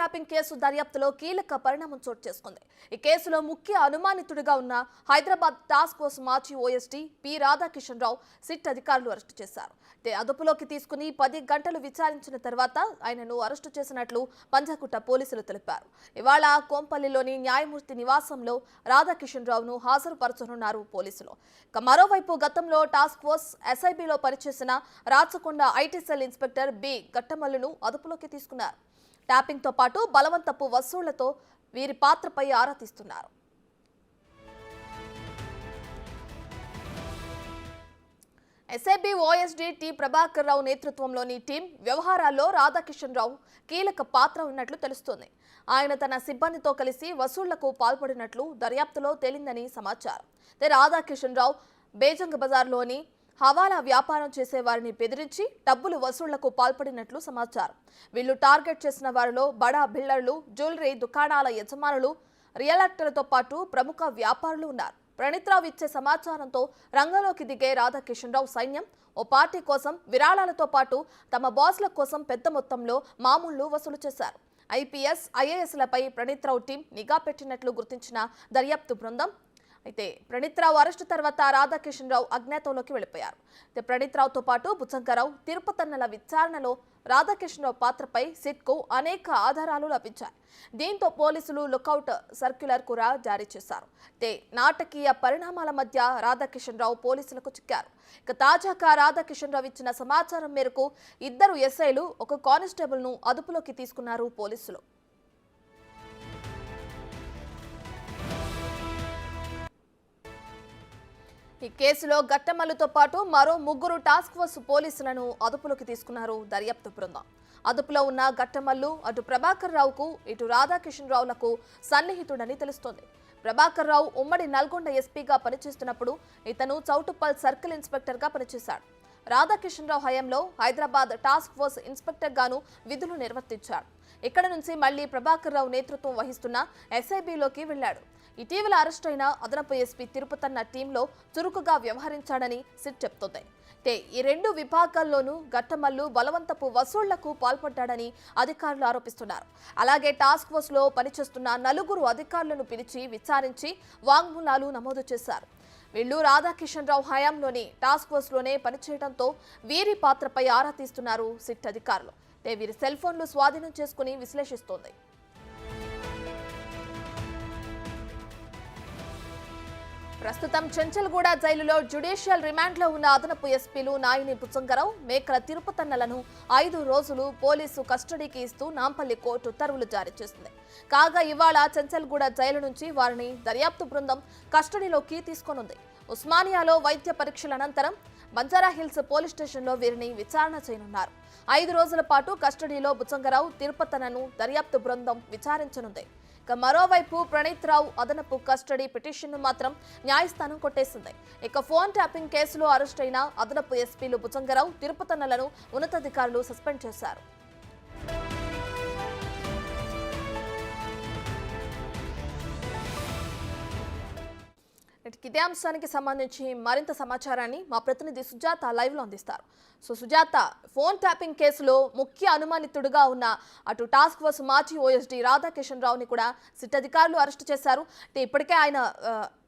Tapping case దర్యాప్తులో కీలక పరిణామం చోటు చేసుకుంది. ఈ కేసులో ముఖ్య అనుమానితుడిగా ఉన్న హైదరాబాద్ టాస్క్ ఫోర్స్ మాజీ ఓఎస్డీ పి రాధాకిషన్ రావు సిట్ అధికారులు అరెస్టు చేశారు. అదుపులోకి తీసుకుని 10 గంటలు విచారించిన తర్వాత ఆయనను అరెస్టు చేసినట్లు పంజాగుట్ట పోలీసులు తెలిపారు. ఇవాళ కోంపల్లిలోని న్యాయమూర్తి నివాసంలో రాధాకిషన్ రావును హాజరుపరచనున్నారు పోలీసులు. మరోవైపు గతంలో టాస్క్ ఫోర్స్ ఎస్ఐబిలో పనిచేసిన Rachakonda IT cell inspector B గట్టమల్లును అదుపులోకి తీసుకున్నారు. ట్యాపింగ్తో పాటు బలవంతపు వసూళ్లతో వీరి పాత్రపై ఆరా తీస్తున్నారు. SIB OSD T Prabhakar Rao నేతృత్వంలోని టీం వ్యవహారాల్లో రాధాకిషన్ రావు కీలక పాత్ర ఉన్నట్లు తెలుస్తోంది. ఆయన తన సిబ్బందితో కలిసి వసూళ్లకు పాల్పడినట్లు దర్యాప్తులో తేలిందని సమాచారం. రాధాకిషన్ రావు బేజంగ్ బజార్లోని హవాలా వ్యాపారం చేసే వారిని బెదిరించి డబ్బులు వసూళ్లకు పాల్పడినట్లు సమాచారం. వీళ్లు టార్గెట్ చేసిన వారిలో బడా బిల్డర్లు, జ్యువెలరీ దుకాణాల యజమానులు, రియల్టర్లతో పాటు ప్రముఖ వ్యాపారులు ఉన్నారు. ప్రణీత్రావు ఇచ్చే సమాచారంతో రంగంలోకి దిగే రాధాకిషన్ రావు సైన్యం ఓ పార్టీ కోసం విరాళాలతో పాటు తమ బాస్ల కోసం పెద్ద మొత్తంలో మామూళ్లు వసూలు చేశారు. ఐపీఎస్, ఐఏఎస్లపై ప్రణీత్రావు టీం నిఘా పెట్టినట్లు గుర్తించిన దర్యాప్తు బృందం అయితే ప్రణీత్రావు అరెస్టు తర్వాత రాధాకిషన్ రావు అజ్ఞాతంలోకి వెళ్లిపోయారు. ప్రణీత్రావుతో పాటు బుచ్చంకరావు, తిరుపతన్నల విచారణలో రాధాకిషన్ రావు పాత్రపై సిట్కు అనేక ఆధారాలు లభించాయి. దీంతో పోలీసులు లుకౌట్ సర్క్యులర్ కూడా జారీ చేశారు. నాటకీయ పరిణామాల మధ్య రాధాకిషన్ రావు పోలీసులకు చిక్కారు. తాజాగా రాధాకిషన్ రావు ఇచ్చిన సమాచారం మేరకు 2 ఎస్ఐలు, 1 కానిస్టేబుల్ ను అదుపులోకి తీసుకున్నారు పోలీసులు. ఈ కేసులో గట్టమల్లుతో పాటు మరో 3 టాస్క్ ఫోర్స్ పోలీసులను అదుపులోకి తీసుకున్నారు దర్యాప్తు బృందం. అదుపులో ఉన్న గట్టమల్లు అటు ప్రభాకర్ రావుకు, ఇటు రాధాకిషన్ రావులకు సన్నిహితుడని తెలుస్తోంది. ప్రభాకర్ రావు ఉమ్మడి నల్గొండ ఎస్పీగా పనిచేస్తున్నప్పుడు ఇతను చౌటుప్పల్ సర్కిల్ ఇన్స్పెక్టర్గా పనిచేశాడు. రాధాకిషన్ రావు హయాంలో హైదరాబాద్ టాస్క్ ఫోర్స్ ఇన్స్పెక్టర్ గాను విధులు నిర్వర్తించాడు. ఇక్కడ నుంచి మళ్లీ ప్రభాకర్ రావు నేతృత్వం వహిస్తున్న ఎస్ఐబిలోకి వెళ్లాడు. ఇటీవల అరెస్ట్ అయిన అదనపు ఎస్పీ తిరుపతన్న టీంలో చురుకుగా వ్యవహరించాడని సిట్ చెప్తోంది. ఈ 2 విభాగాల్లోనూ గట్టమల్లు బలవంతపు వసూళ్లకు పాల్పడ్డాడని అధికారులు ఆరోపిస్తున్నారు. అలాగే టాస్క్ ఫోర్స్ లో పనిచేస్తున్న 4 అధికారులను పిలిచి విచారించి వాంగ్మూలాలు నమోదు చేశారు. వీళ్లు రాధాకిషన్ రావు హయాంలోని టాస్క్ ఫోర్స్ లోనే పనిచేయడంతో వీరి పాత్రపై ఆరా తీస్తున్నారు సిట్ అధికారులు. వీరి సెల్ ఫోన్లు స్వాధీనం చేసుకుని విశ్లేషిస్తోంది. ప్రస్తుతం చెంచల్గూడ జైలులో జ్యుడిషియల్ రిమాండ్లో ఉన్న అదనపు ఎస్పీలు నాయిని బుచ్చంకరావు, మేకల తిరుపతన్నలను 5 రోజులు పోలీసు కస్టడీకి ఇస్తూ నాంపల్లి కోర్టు ఉత్తర్వులు జారీ చేసింది. కాగా ఇవాళ చెంచల్గూడ జైలు నుంచి వారిని దర్యాప్తు బృందం కస్టడీలోకి తీసుకోనుంది. ఉస్మానియాలో వైద్య పరీక్షల అనంతరం బంజారాహిల్స్ పోలీస్ స్టేషన్లో వీరిని విచారణ చేయనున్నారు. 5 రోజుల పాటు కస్టడీలో బుచ్చంకరావు, తిరుపతన్నను దర్యాప్తు బృందం విచారించనుంది. మరోవైపు ప్రణీత్రావు అదనపు కస్టడీ పిటిషన్ను మాత్రం న్యాయస్థానం కొట్టేసింది. ఫోన్ ట్యాపింగ్ కేసులో అరెస్ట్ అయిన అదనపు ఎస్పీలు బుచ్చంకరావు, తిరుపతన్నలను ఉన్నతాధికారులు సస్పెండ్ చేశారు. ఇదే అంశానికి సంబంధించి మరింత సమాచారాన్ని మా ప్రతినిధి సుజాత లైవ్ లో అందిస్తారు. సుజాత, ఫోన్ ట్యాపింగ్ కేసులో ముఖ్య అనుమానితుడిగా ఉన్న అటు టాస్క్ ఫోర్స్ మాజీ ఓఎస్డీ రాధాకిషన్ రావుని కూడా సిట్ అధికారులు అరెస్టు చేశారు. ఇప్పటికే ఆయన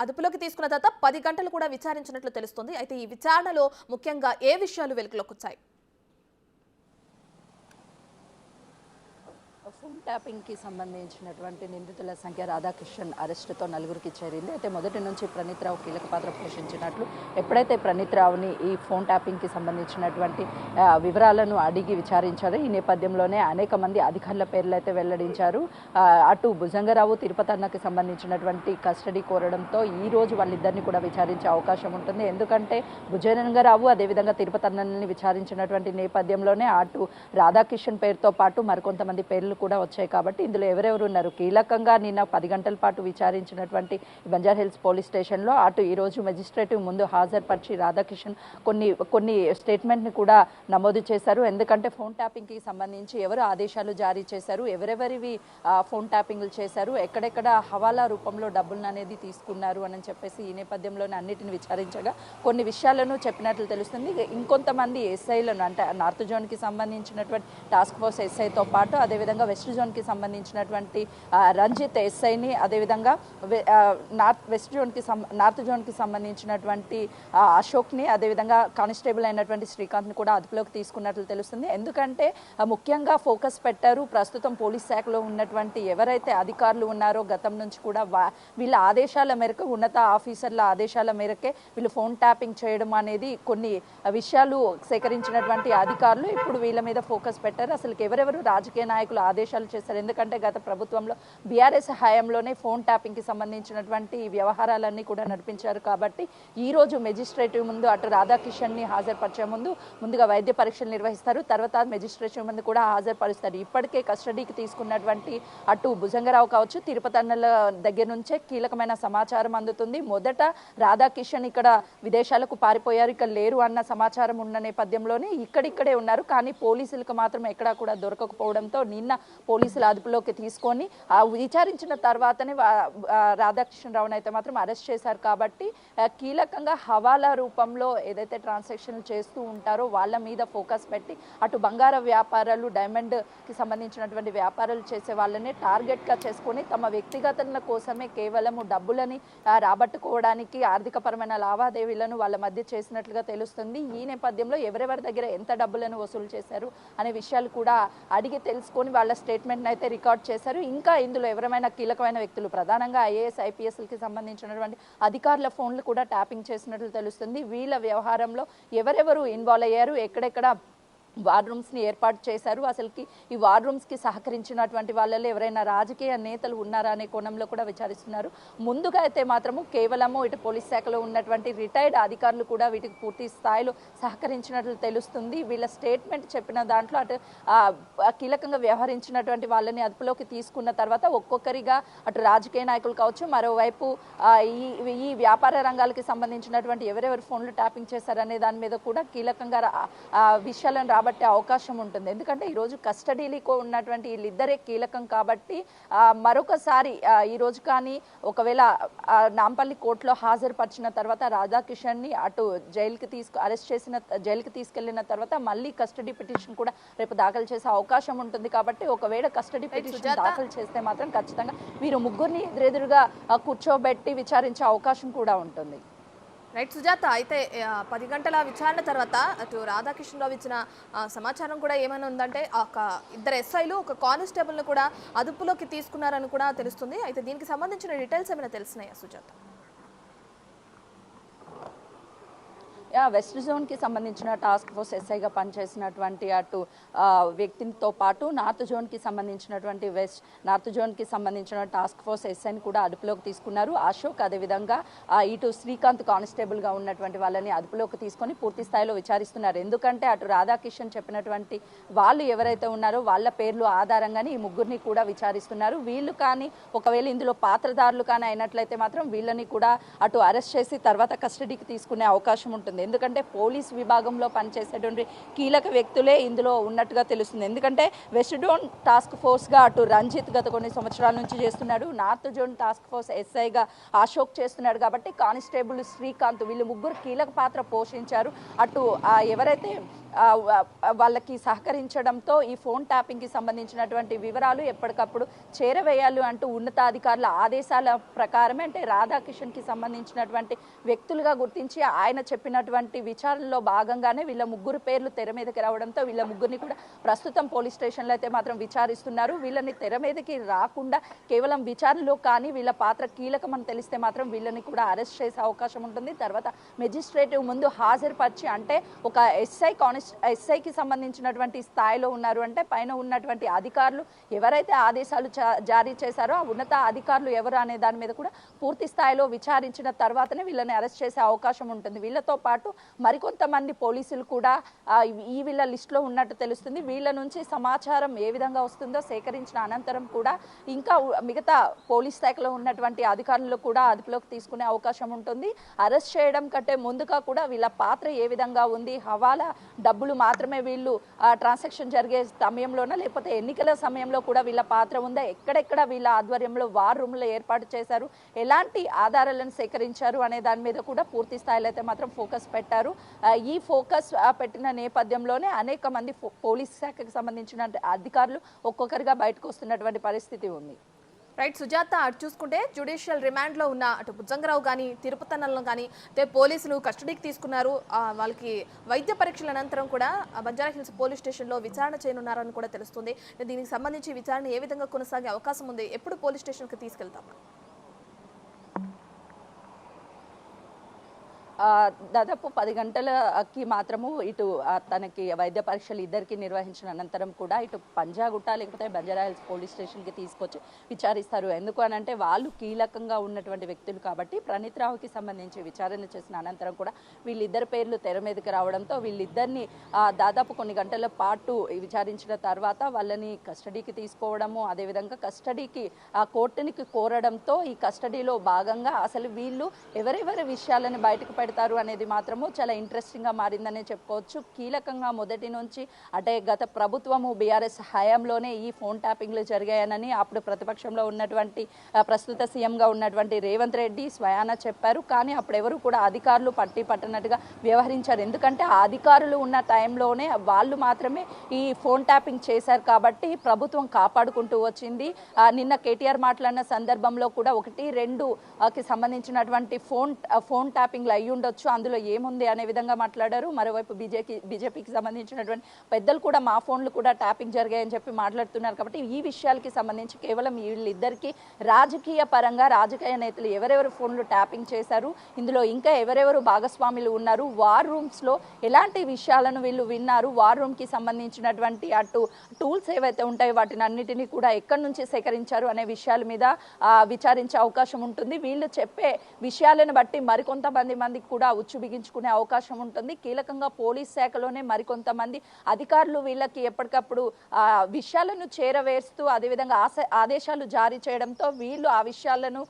అదుపులోకి తీసుకున్న తర్వాత 10 గంటలు కూడా విచారించినట్లు తెలుస్తుంది. అయితే ఈ విచారణలో ముఖ్యంగా ఏ విషయాలు వెలుగులోకి వచ్చాయి? ఫోన్ ట్యాపింగ్కి సంబంధించినటువంటి నిందితుల సంఖ్య రాధాకిషన్ అరెస్టుతో 4కి చేరింది. అయితే మొదటి నుంచి ప్రణీత్రావు కీలక పాత్ర పోషించినట్లు ఎప్పుడైతే ప్రణీత్రావుని ఈ ఫోన్ ట్యాపింగ్కి సంబంధించినటువంటి వివరాలను అడిగి విచారించారో ఈ నేపథ్యంలోనే అనేక మంది అధికారుల పేర్లు అయితే వెల్లడించారు. అటు భుజంగరావు, తిరుపతన్నకి సంబంధించినటువంటి కస్టడీ కోరడంతో ఈ రోజు వాళ్ళిద్దరిని కూడా విచారించే అవకాశం ఉంటుంది. ఎందుకంటే భుజంగరావు అదేవిధంగా తిరుపతన్నని విచారించినటువంటి నేపథ్యంలోనే అటు రాధాకిషన్ పేరుతో పాటు మరికొంతమంది పేర్లు కూడా వచ్చాయి. కాబట్టి ఇందులో ఎవరెవరు ఉన్నారు, కీలకంగా నిన్న 10 గంటల పాటు విచారించినటువంటి బంజారాహిల్స్ పోలీస్ స్టేషన్లో అటు ఈరోజు మెజిస్ట్రేటివ్ ముందు హాజరుపరిచి రాధాకిషన్ కొన్ని స్టేట్మెంట్ని కూడా నమోదు చేశారు. ఎందుకంటే ఫోన్ ట్యాపింగ్కి సంబంధించి ఎవరు ఆదేశాలు జారీ చేశారు, ఎవరెవరివి ఫోన్ ట్యాపింగ్లు చేశారు, ఎక్కడెక్కడ హవాలా రూపంలో డబ్బులను అనేది తీసుకున్నారు అని చెప్పేసి ఈ నేపథ్యంలోనే అన్నిటిని విచారించగా కొన్ని విషయాలను చెప్పినట్లు తెలుస్తుంది. ఇంకొంతమంది ఎస్ఐలను అంటే నార్త్ జోన్కి సంబంధించినటువంటి టాస్క్ ఫోర్స్ ఎస్ఐతో పాటు అదేవిధంగా అదేవిధంగా వెస్ట్ జోన్కి సంబంధించినటువంటి రంజిత్ ఎస్ఐని, అదేవిధంగా నార్త్ జోన్కి సంబంధించినటువంటి అశోక్ని, అదేవిధంగా కానిస్టేబుల్ అయినటువంటి శ్రీకాంత్ని కూడా అదుపులోకి తీసుకున్నట్లు తెలుస్తుంది. ఎందుకంటే ముఖ్యంగా ఫోకస్ పెట్టారు ప్రస్తుతం పోలీస్ శాఖలో ఉన్నటువంటి ఎవరైతే అధికారులు ఉన్నారో గతం నుంచి కూడా వీళ్ళ ఆదేశాల మేరకు, ఉన్నత ఆఫీసర్ల ఆదేశాల మేరకే వీళ్ళు ఫోన్ ట్యాపింగ్ చేయడం అనేది కొన్ని విషయాలు సేకరించినటువంటి అధికారులు ఇప్పుడు వీళ్ళ మీద ఫోకస్ పెట్టారు. అసలు ఎవరెవరు రాజకీయ నాయకులు ఆదేశాలు చేశారు, ఎందుకంటే గత ప్రభుత్వంలో బీఆర్ఎస్ హయాంలోనే ఫోన్ ట్యాపింగ్కి సంబంధించినటువంటి వ్యవహారాలన్నీ కూడా నడిపించారు. కాబట్టి ఈరోజు మెజిస్ట్రేటివ్ ముందు అటు రాధాకిషన్ని హాజరుపరిచే ముందుగా వైద్య పరీక్షలు నిర్వహిస్తారు, తర్వాత మెజిస్ట్రేటివ్ ముందు కూడా హాజరుపరుస్తారు. ఇప్పటికే కస్టడీకి తీసుకున్నటువంటి అటు భుజంగరావు కావచ్చు, తిరుపతి అన్నల దగ్గర నుంచే కీలకమైన సమాచారం అందుతుంది. మొదట రాధాకిషన్ ఇక్కడ విదేశాలకు పారిపోయారు, ఇక్కడ లేరు అన్న సమాచారం ఉన్న నేపథ్యంలోనే ఇక్కడిక్కడే ఉన్నారు. కానీ పోలీసులకు మాత్రం ఎక్కడా కూడా దొరకకపోవడంతో నిన్న పోలీసులు అదుపులోకి తీసుకొని విచారించిన తర్వాతనే రాధాకిషన్ రావును అయితే మాత్రం అరెస్ట్ చేశారు. కాబట్టి కీలకంగా హవాలా రూపంలో ఏదైతే ట్రాన్సాక్షన్లు చేస్తూ ఉంటారో వాళ్ళ మీద ఫోకస్ పెట్టి అటు బంగార వ్యాపారాలు, డైమండ్కి సంబంధించినటువంటి వ్యాపారాలు చేసే వాళ్ళని టార్గెట్గా చేసుకొని తమ వ్యక్తిగతల కోసమే కేవలము డబ్బులని రాబట్టుకోవడానికి ఆర్థికపరమైన లావాదేవీలను వాళ్ళ మధ్య చేసినట్లుగా తెలుస్తుంది. ఈ నేపథ్యంలో ఎవరెవరి దగ్గర ఎంత డబ్బులను వసూలు చేశారు అనే విషయాలు కూడా అడిగి తెలుసుకొని వాళ్ళ స్టేట్మెంట్ని అయితే రికార్డ్ చేశారు. ఇంకా ఇందులో ఎవరైనా కీలకమైన వ్యక్తులు, ప్రధానంగా ఐఏఎస్ ఐపీఎస్కి సంబంధించినటువంటి అధికారుల ఫోన్లు కూడా ట్యాపింగ్ చేసినట్లు తెలుస్తుంది. వీళ్ళ వ్యవహారంలో ఎవరెవరు ఇన్వాల్వ్ అయ్యారు, ఎక్కడెక్కడ వార్ రూమ్స్ని ఏర్పాటు చేశారు, అసలుకి ఈ వార్ రూమ్స్కి సహకరించినటువంటి వాళ్ళలో ఎవరైనా రాజకీయ నేతలు ఉన్నారా అనే కోణంలో కూడా విచారిస్తున్నారు. ముందుగా అయితే మాత్రము కేవలము ఇటు పోలీస్ శాఖలో ఉన్నటువంటి రిటైర్డ్ అధికారులు కూడా వీటికి పూర్తి స్థాయిలో సహకరించినట్లు తెలుస్తుంది. వీళ్ళ స్టేట్మెంట్ చెప్పిన దాంట్లో అటు కీలకంగా వ్యవహరించినటువంటి వాళ్ళని అదుపులోకి తీసుకున్న తర్వాత ఒక్కొక్కరిగా అటు రాజకీయ నాయకులు కావచ్చు, మరోవైపు ఈ వ్యాపార రంగాలకి సంబంధించినటువంటి ఎవరెవరు ఫోన్లు ట్యాపింగ్ చేశారనే దాని మీద కూడా కీలకంగా విషయాలను రాబట్టే అవకాశం ఉంటుంది. ఎందుకంటే ఈరోజు కస్టడీలో ఉన్నటువంటి వీళ్ళిద్దరే కీలకం కాబట్టి మరొకసారి ఈరోజు కానీ ఒకవేళ నాంపల్లి కోర్టులో హాజరుపరిచిన తర్వాత రాధాకిషన్ని అటు జైలుకి తీసుకెళ్లిన తర్వాత మళ్ళీ కస్టడీ పిటిషన్ కూడా రేపు దాఖలు చేసే అవకాశం ఉంటుంది. కాబట్టి ఒకవేళ కస్టడీ పిటిషన్ దాఖలు చేస్తే మాత్రం ఖచ్చితంగా వీరు ముగ్గురిని ఎదురెదురుగా కూర్చోబెట్టి విచారించే అవకాశం కూడా ఉంటుంది. రైట్ సుజాత, అయితే 10 గంటల విచారణ తర్వాత అటు రాధాకిషన్ రావు ఇచ్చిన సమాచారం కూడా ఏమైనా ఉందంటే ఒక ఇద్దరు ఎస్ఐలు, ఒక కానిస్టేబుల్ను కూడా అదుపులోకి తీసుకున్నారని కూడా తెలుస్తుంది. అయితే దీనికి సంబంధించిన డీటెయిల్స్ ఏమైనా తెలిసినాయా సుజాత? వెస్ట్ జోన్కి సంబంధించిన టాస్క్ ఫోర్స్ ఎస్ఐగా పనిచేసినటువంటి అటు వ్యక్తితో పాటు నార్త్ జోన్కి సంబంధించిన టాస్క్ ఫోర్స్ ఎస్ఐని కూడా అదుపులోకి తీసుకున్నారు. అశోక్, అదేవిధంగా ఇటు శ్రీకాంత్ కానిస్టేబుల్గా ఉన్నటువంటి వాళ్ళని అదుపులోకి తీసుకొని పూర్తి స్థాయిలో విచారిస్తున్నారు. ఎందుకంటే అటు రాధాకిషన్ చెప్పినటువంటి వాళ్ళు ఎవరైతే ఉన్నారో వాళ్ళ పేర్లు ఆధారంగానే ఈ ముగ్గురిని కూడా విచారిస్తున్నారు. వీళ్ళు కానీ ఒకవేళ ఇందులో పాత్రదారులు కానీ అయినట్లయితే మాత్రం వీళ్ళని కూడా అటు అరెస్ట్ చేసి తర్వాత కస్టడీకి తీసుకునే అవకాశం ఉంటుంది. ఎందుకంటే పోలీస్ విభాగంలో పనిచేసేటువంటి కీలక వ్యక్తులే ఇందులో ఉన్నట్టుగా తెలుస్తుంది. ఎందుకంటే వెస్ట్ జోన్ టాస్క్ ఫోర్స్గా అటు రంజిత్ గత కొన్ని సంవత్సరాల నుంచి చేస్తున్నాడు, నార్త్ జోన్ టాస్క్ ఫోర్స్ ఎస్ఐగా అశోక్ చేస్తున్నాడు. కాబట్టి కానిస్టేబుల్ శ్రీకాంత్ వీళ్ళు ముగ్గురు కీలక పాత్ర పోషించారు. అటు ఎవరైతే వాళ్ళకి సహకరించడంతో ఈ ఫోన్ ట్యాపింగ్కి సంబంధించినటువంటి వివరాలు ఎప్పటికప్పుడు చేరవేయాలి అంటూ ఉన్నతాధికారుల ఆదేశాల ప్రకారమే, అంటే రాధాకిషన్కి సంబంధించినటువంటి వ్యక్తులుగా గుర్తించి ఆయన చెప్పినటువంటి విచారణలో భాగంగానే వీళ్ళ ముగ్గురు పేర్లు తెర మీదకి రావడంతో వీళ్ళ ముగ్గురిని కూడా ప్రస్తుతం పోలీస్ స్టేషన్లో అయితే మాత్రం విచారిస్తున్నారు. వీళ్ళని తెర మీదకి రాకుండా కేవలం విచారణలో కానీ వీళ్ళ పాత్ర కీలకమని తెలిస్తే మాత్రం వీళ్ళని కూడా అరెస్ట్ చేసే అవకాశం ఉంటుంది. తర్వాత మెజిస్ట్రేటివ్ ముందు హాజరుపరిచి, అంటే ఒక ఎస్ఐకి సంబంధించినటువంటి స్థాయిలో ఉన్నారు అంటే పైన ఉన్నటువంటి అధికారులు ఎవరైతే ఆదేశాలు జారీ చేశారో ఆ ఉన్నత అధికారులు ఎవరు అనే దాని మీద కూడా పూర్తి స్థాయిలో విచారించిన తర్వాతనే వీళ్ళని అరెస్ట్ చేసే అవకాశం ఉంటుంది. వీళ్ళతో పాటు మరికొంతమంది పోలీసులు కూడా వీళ్ళ లిస్టులో ఉన్నట్టు తెలుస్తుంది. వీళ్ళ నుంచి సమాచారం ఏ విధంగా వస్తుందో సేకరించిన అనంతరం కూడా ఇంకా మిగతా పోలీస్ శాఖలో ఉన్నటువంటి అధికారులు కూడా అదుపులోకి తీసుకునే అవకాశం ఉంటుంది. అరెస్ట్ చేయడం కంటే ముందుగా కూడా వీళ్ళ పాత్ర ఏ విధంగా ఉంది, హవాలా డబ్బులు మాత్రమే వీళ్ళు ట్రాన్సాక్షన్ జరిగే సమయంలోనే లేకపోతే ఎన్నికల సమయంలో కూడా వీళ్ళ పాత్ర ఉందా, ఎక్కడెక్కడ వీళ్ళ ఆధ్వర్యంలో వార్ రూమ్లు ఏర్పాటు చేశారు, ఎలాంటి ఆధారాలను సేకరించారు అనే దాని మీద కూడా పూర్తి స్థాయిలో అయితే మాత్రం ఫోకస్ పెట్టారు. ఈ ఫోకస్ పెట్టిన నేపథ్యంలోనే అనేక మంది పోలీస్ శాఖకు సంబంధించిన అధికారులు ఒక్కొక్కరిగా బయటకు వస్తున్నటువంటి పరిస్థితి ఉంది. రైట్ సుజాత, అటు చూసుకుంటే జ్యుడిషియల్ రిమాండ్లో ఉన్న అటు బుజ్జంగరావు కానీ తిరుపతన్నలను కానీ పోలీసులు కస్టడీకి తీసుకున్నారు. వాళ్ళకి వైద్య పరీక్షల అనంతరం కూడా బంజారాహిల్స్ పోలీస్ స్టేషన్లో విచారణ చేయనున్నారని కూడా తెలుస్తుంది. దీనికి సంబంధించి విచారణ ఏ విధంగా కొనసాగే అవకాశం ఉంది, ఎప్పుడు పోలీస్ స్టేషన్కి తీసుకెళ్తాం? దాదాపు 10 గంటలకి మాత్రము ఇటు తనకి వైద్య పరీక్షలు ఇద్దరికి నిర్వహించిన అనంతరం కూడా ఇటు పంజాగుట్ట లేకపోతే బంజారాహిల్స్ పోలీస్ స్టేషన్కి తీసుకొచ్చి విచారిస్తారు. ఎందుకు అనంటే వాళ్ళు కీలకంగా ఉన్నటువంటి వ్యక్తులు కాబట్టి ప్రణీత్ రావుకి సంబంధించి విచారణ చేసిన అనంతరం కూడా వీళ్ళిద్దరి పేర్లు తెర మీదకి రావడంతో వీళ్ళిద్దరిని దాదాపు కొన్ని గంటల పాటు విచారించిన తర్వాత వాళ్ళని కస్టడీకి తీసుకోవడము, అదేవిధంగా కస్టడీకి కోర్టునికి కోరడంతో ఈ కస్టడీలో భాగంగా అసలు వీళ్ళు ఎవరెవరి విషయాలను బయటకు పెడతారు అనేది మాత్రము చాలా ఇంట్రెస్టింగ్గా మారిందనే చెప్పుకోవచ్చు. కీలకంగా మొదటి నుంచి అంటే గత ప్రభుత్వము బీఆర్ఎస్ హయాంలోనే ఈ ఫోన్ ట్యాపింగ్లు జరిగాయనని అప్పుడు ప్రతిపక్షంలో ఉన్నటువంటి ప్రస్తుత సీఎంగా ఉన్నటువంటి రేవంత్ రెడ్డి స్వయాన చెప్పారు. కానీ అప్పుడు ఎవరు కూడా అధికారులు పట్టనట్టుగా వ్యవహరించారు. ఎందుకంటే ఆ అధికారులు ఉన్న టైంలోనే వాళ్ళు మాత్రమే ఈ ఫోన్ ట్యాపింగ్ చేశారు కాబట్టి ప్రభుత్వం కాపాడుకుంటూ వచ్చింది. నిన్న కేటీఆర్ మాట్లాడిన సందర్భంలో కూడా 1-2కి సంబంధించినటువంటి ఫోన్ ట్యాపింగ్లు అయ్యి ఉండొచ్చు, అందులో ఏముంది అనే విధంగా మాట్లాడారు. మరోవైపు బీజేపీకి సంబంధించినటువంటి పెద్దలు కూడా మా ఫోన్లు కూడా ట్యాపింగ్ జరిగాయని చెప్పి మాట్లాడుతున్నారు. కాబట్టి ఈ విషయాలకి సంబంధించి కేవలం వీళ్ళిద్దరికీ రాజకీయ పరంగా రాజకీయ నేతలు ఎవరెవరు ఫోన్లు ట్యాపింగ్ చేశారు, ఇందులో ఇంకా ఎవరెవరు భాగస్వాములు ఉన్నారు, వార్ రూమ్స్లో ఎలాంటి విషయాలను వీళ్ళు విన్నారు, వార్ రూమ్కి సంబంధించినటువంటి అటు టూల్స్ ఏవైతే ఉంటాయో వాటిని అన్నిటినీ కూడా ఎక్కడి నుంచి సేకరించారు అనే విషయాల మీద విచారించే అవకాశం ఉంటుంది. వీళ్ళు చెప్పే విషయాలను బట్టి మరికొంతమంది కూడా ఉచ్చు బిగించుకునే అవకాశం ఉంటుంది. కీలకంగా పోలీస్ శాఖలోనే మరికొంతమంది అధికారులు వీళ్ళకి ఎప్పటికప్పుడు విషయాలను చేరవేస్తూ అదేవిధంగా ఆదేశాలు జారీ చేయడంతో వీళ్ళు ఆ విషయాలను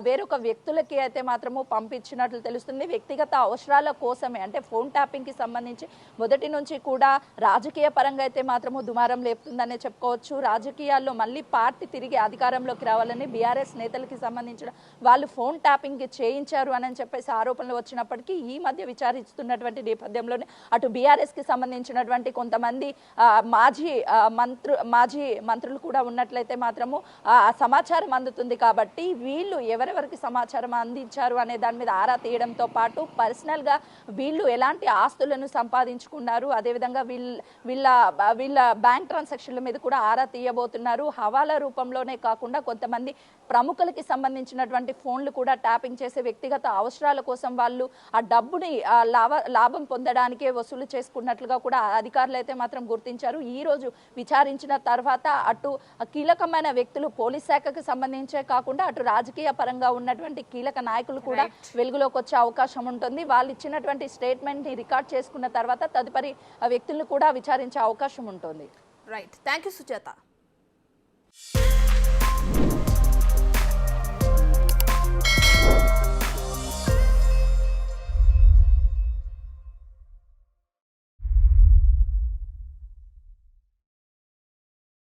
వేరొక వ్యక్తులకి అయితే మాత్రము పంపించినట్లు తెలుస్తుంది. వ్యక్తిగత అవసరాల కోసమే అంటే ఫోన్ ట్యాపింగ్కి సంబంధించి మొదటి నుంచి కూడా రాజకీయ పరంగా అయితే మాత్రము దుమారం లేపుతుందనే చెప్పుకోవచ్చు. రాజకీయాల్లో మళ్ళీ పార్టీ తిరిగి అధికారంలోకి రావాలని బీఆర్ఎస్ నేతలకి సంబంధించిన వాళ్ళు ఫోన్ ట్యాపింగ్ చేయించారు అని చెప్పేసి ఆరోపణలు వచ్చినప్పటికీ ఈ మధ్య విచారిస్తున్నటువంటి నేపథ్యంలోనే అటు బీఆర్ఎస్కి సంబంధించినటువంటి కొంతమంది మాజీ మంత్రులు కూడా ఉన్నట్లయితే మాత్రము సమాచారం అందుతుంది. కాబట్టి వీళ్ళు ఎవరెవరికి సమాచారం అందించారు అనే దాని మీద ఆరా తీయడంతో పాటు పర్సనల్గా వీళ్ళు ఎలాంటి ఆస్తులను సంపాదించుకున్నారు, అదేవిధంగా వీళ్ళ బ్యాంక్ ట్రాన్సాక్షన్ల మీద కూడా ఆరా తీయబోతున్నారు. హవాలా రూపంలోనే కాకుండా కొంతమంది ప్రముఖులకి సంబంధించినటువంటి ఫోన్లు కూడా ట్యాపింగ్ చేసే వ్యక్తిగత అవసరాల కోసం వాళ్ళు ఆ డబ్బుని లాభం పొందడానికే వసూలు చేసుకున్నట్లుగా కూడా అధికారులు అయితే మాత్రం గుర్తించారు. ఈ రోజు విచారించిన తర్వాత అటు కీలకమైన వ్యక్తులు పోలీస్ శాఖకు సంబంధించే కాకుండా అటు రాజకీయ పరంగా ఉన్నటువంటి కీలక నాయకులు కూడా వెలుగులోకి వచ్చే అవకాశం ఉంటుంది. వాళ్ళు ఇచ్చినటువంటి స్టేట్మెంట్ ని రికార్డ్ చేసుకున్న తర్వాత తదుపరి వ్యక్తులను కూడా విచారించే అవకాశం ఉంటుంది. Right, thank you Sujatha.